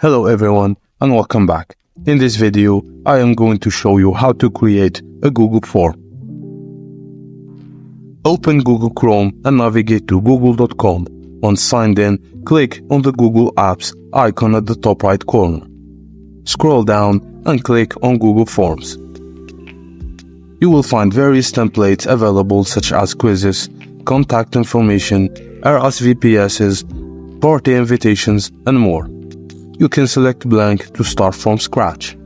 Hello everyone and welcome back. In this video, I am going to show you how to create a Google form. Open Google Chrome and navigate to google.com. Once signed in, click on the Google Apps icon at the top right corner. Scroll down and click on Google Forms. You will find various templates available such as quizzes, contact information, RSVPs, party invitations, and more. You can select blank to start from scratch.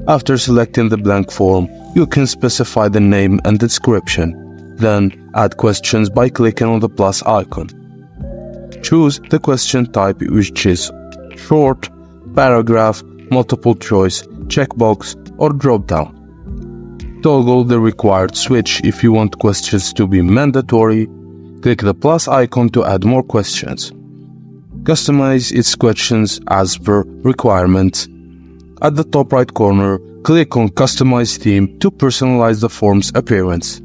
After selecting the blank form, you can specify the name and description, then add questions by clicking on the plus icon. Choose the question type, which is short, paragraph, multiple choice, checkbox, or drop-down. Toggle the required switch if you want questions to be mandatory. Click the plus icon to add more questions. Customize its questions as per requirements. At the top right corner, click on Customize Theme to personalize the form's appearance.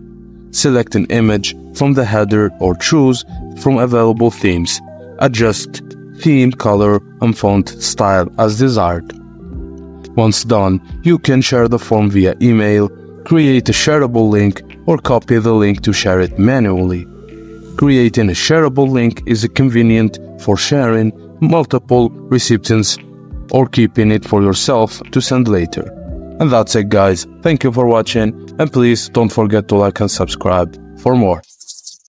Select an image from the header or choose from available themes. Adjust theme, color, and font style as desired. Once done, you can share the form via email, create a shareable link, or copy the link to share it manually. Creating a shareable link is convenient for sharing multiple recipients or keeping it for yourself to send later. And that's it, guys. Thank you for watching, and please don't forget to like and subscribe for more.